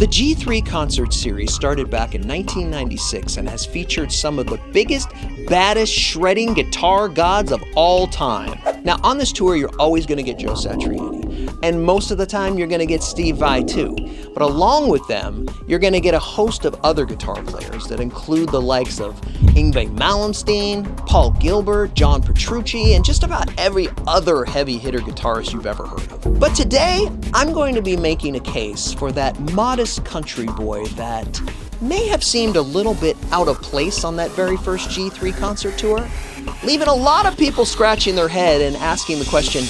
The G3 concert series started back in 1996 and has featured some of the biggest, baddest shredding guitar gods of all time. Now on this tour you're always going to get Joe Satriani, and most of the time you're going to get Steve Vai too. But along with them, you're going to get a host of other guitar players that include the likes of Yngwie Malmsteen, Paul Gilbert, John Petrucci, and just about every other heavy hitter guitarist you've ever heard of. But today, I'm going to be making a case for that modest country boy that may have seemed a little bit out of place on that very first G3 concert tour, leaving a lot of people scratching their head and asking the question,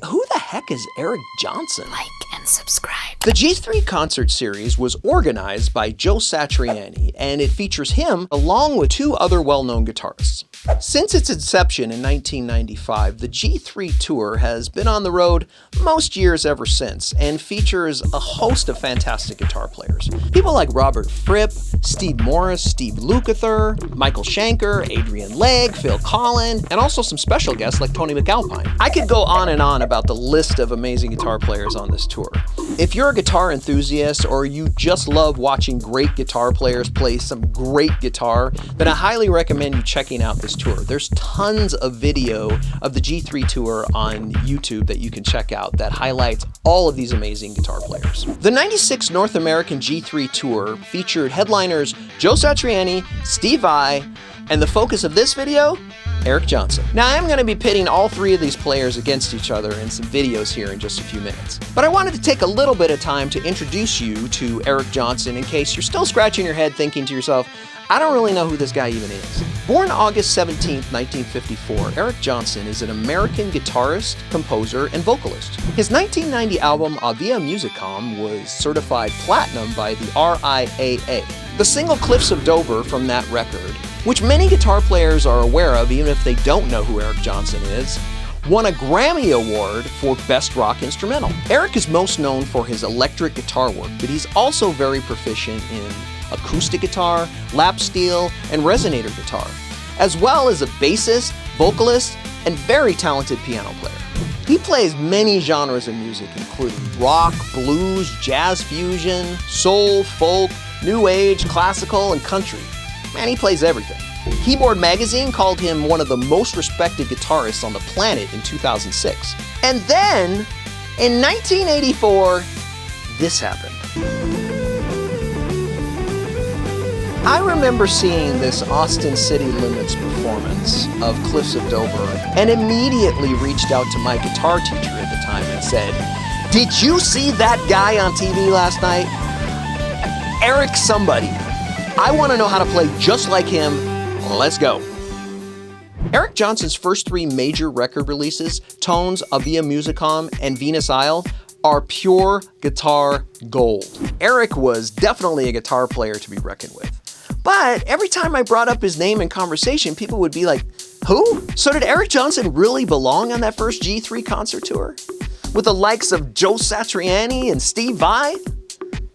who the heck is Eric Johnson? Like and subscribe. The G3 concert series was organized by Joe Satriani, and it features him along with two other well-known guitarists. Since its inception in 1995, the G3 tour has been on the road most years ever since and features a host of fantastic guitar players. People like Robert Fripp, Steve Morris, Steve Lukather, Michael Schenker, Adrian Legg, Phil Collin, and also some special guests like Tony McAlpine. I could go on and on about the list of amazing guitar players on this tour. If you're a guitar enthusiast or you just love watching great guitar players play some great guitar, then I highly recommend you checking out this tour. There's tons of video of the G3 tour on YouTube that you can check out that highlights all of these amazing guitar players. The 96 North American G3 tour featured headliners Joe Satriani, Steve Vai, and the focus of this video, Eric Johnson. Now I'm going to be pitting all three of these players against each other in some videos here in just a few minutes. But I wanted to take a little bit of time to introduce you to Eric Johnson in case you're still scratching your head thinking to yourself, I don't really know who this guy even is. Born August 17, 1954, Eric Johnson is an American guitarist, composer, and vocalist. His 1990 album Avia Musicom was certified platinum by the RIAA. The single Cliffs of Dover from that record, which many guitar players are aware of even if they don't know who Eric Johnson is, won a Grammy Award for Best Rock Instrumental. Eric is most known for his electric guitar work, but he's also very proficient in acoustic guitar, lap steel, and resonator guitar, as well as a bassist, vocalist, and very talented piano player. He plays many genres of music, including rock, blues, jazz fusion, soul, folk, new age, classical, and country. Man, he plays everything. Keyboard Magazine called him one of the most respected guitarists on the planet in 2006. And then, in 1984, this happened. I remember seeing this Austin City Limits performance of Cliffs of Dover and immediately reached out to my guitar teacher at the time and said, "Did you see that guy on TV last night? Eric somebody. I want to know how to play just like him. Let's go." Eric Johnson's first three major record releases, Tones, Avia Musicom, and Venus Isle, are pure guitar gold. Eric was definitely a guitar player to be reckoned with. But every time I brought up his name in conversation, people would be like, who? So did Eric Johnson really belong on that first G3 concert tour? With the likes of Joe Satriani and Steve Vai?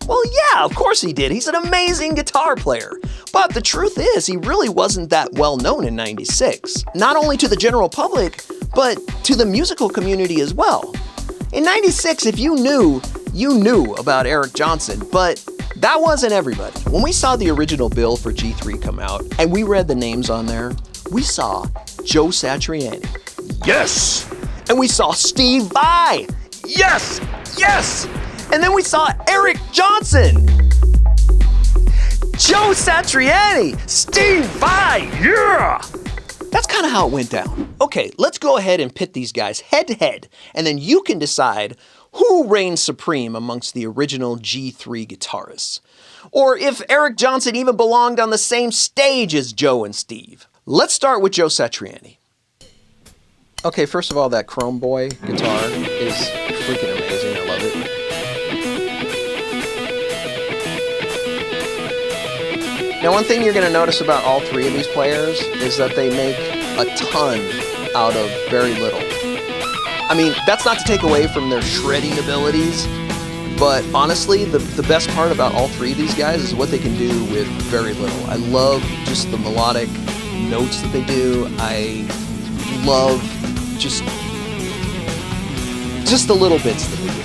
Well, yeah, of course he did. He's an amazing guitar player. But the truth is, he really wasn't that well known in '96. Not only to the general public, but to the musical community as well. In '96, if you knew about Eric Johnson, but that wasn't everybody. When we saw the original bill for G3 come out, and we read the names on there, we saw Joe Satriani. Yes! And we saw Steve Vai. Yes! Yes! And then we saw Eric Johnson. Joe Satriani, Steve Vai, yeah! That's kind of how it went down. Okay, let's go ahead and pit these guys head to head, and then you can decide who reigns supreme amongst the original G3 guitarists. Or if Eric Johnson even belonged on the same stage as Joe and Steve. Let's start with Joe Satriani. Okay, first of all, that Chrome Boy guitar is freaking amazing. I love it. Now, one thing you're going to notice about all three of these players is that they make a ton out of very little. I mean, that's not to take away from their shredding abilities, but honestly, the best part about all three of these guys is what they can do with very little. I love just the melodic notes that they do. I love just the little bits that they do.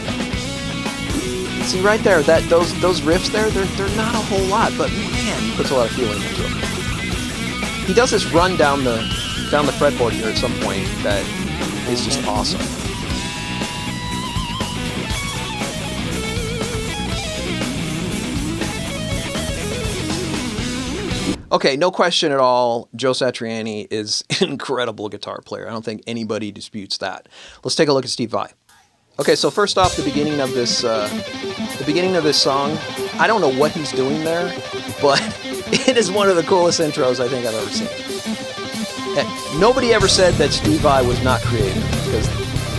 See right there, those riffs there, they're not a whole lot, but man, he puts a lot of feeling into them. He does this run down the fretboard here at some point that is just awesome. Okay, no question at all, Joe Satriani is an incredible guitar player. I don't think anybody disputes that. Let's take a look at Steve Vai. Okay, so first off, the beginning of this song, I don't know what he's doing there, but it is one of the coolest intros I think I've ever seen. And nobody ever said that Steve Vai was not creative, because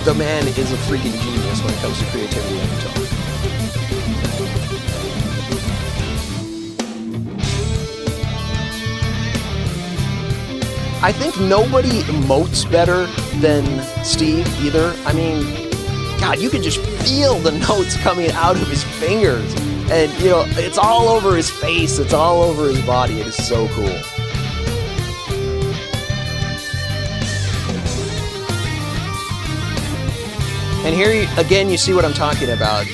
the man is a freaking genius when it comes to creativity on guitar. I think nobody emotes better than Steve either. I mean, God, you can just feel the notes coming out of his fingers. And, you know, it's all over his face. It's all over his body. It is so cool. And here, again, you see what I'm talking about.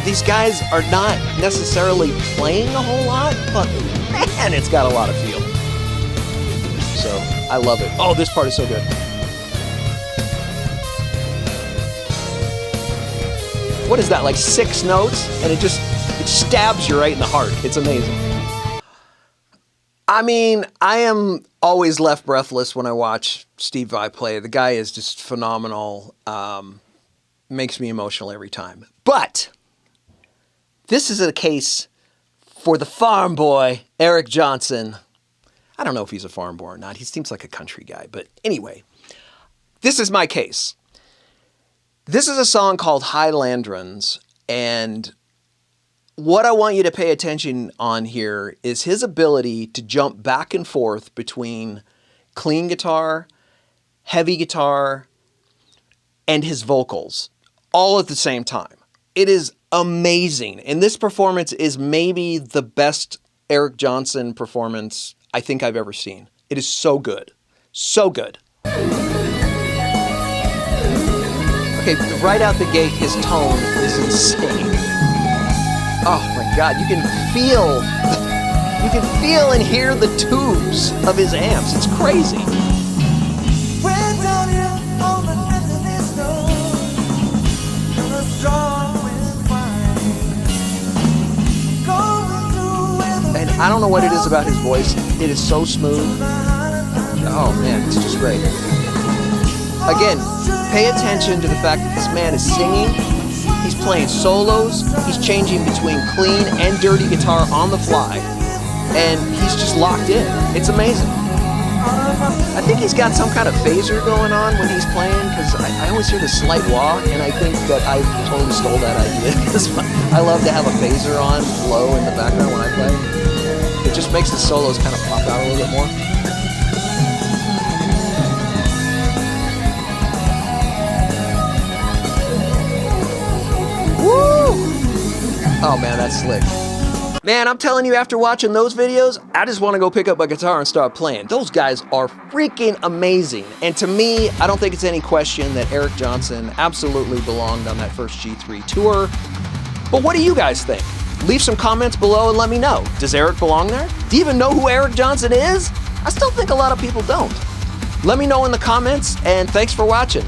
These guys are not necessarily playing a whole lot, but man, it's got a lot of feel. So, I love it. Oh, this part is so good. What is that, like 6 notes? And it stabs you right in the heart. It's amazing. I mean, I am always left breathless when I watch Steve Vai play. The guy is just phenomenal. Makes me emotional every time. But this is a case for the farm boy, Eric Johnson. I don't know if he's a farm boy or not. He seems like a country guy. But anyway, this is my case. This is a song called Highlandrons, and what I want you to pay attention on here is his ability to jump back and forth between clean guitar, heavy guitar, and his vocals all at the same time. It is amazing, and this performance is maybe the best Eric Johnson performance I think I've ever seen. It is so good. So good. Okay, right out the gate, his tone is insane. Oh my God, you can feel and hear the tubes of his amps. It's crazy. And I don't know what it is about his voice. It is so smooth. Oh man, it's just great. Again, pay attention to the fact that this man is singing, he's playing solos, he's changing between clean and dirty guitar on the fly, and he's just locked in. It's amazing. I think he's got some kind of phaser going on when he's playing, because I always hear the slight wah, and I think that I totally stole that idea, because I love to have a phaser on low in the background when I play. It just makes the solos kind of pop out a little bit more. Oh man, that's slick. Man, I'm telling you, after watching those videos, I just want to go pick up my guitar and start playing. Those guys are freaking amazing. And to me, I don't think it's any question that Eric Johnson absolutely belonged on that first G3 tour. But what do you guys think? Leave some comments below and let me know. Does Eric belong there? Do you even know who Eric Johnson is? I still think a lot of people don't. Let me know in the comments, and thanks for watching.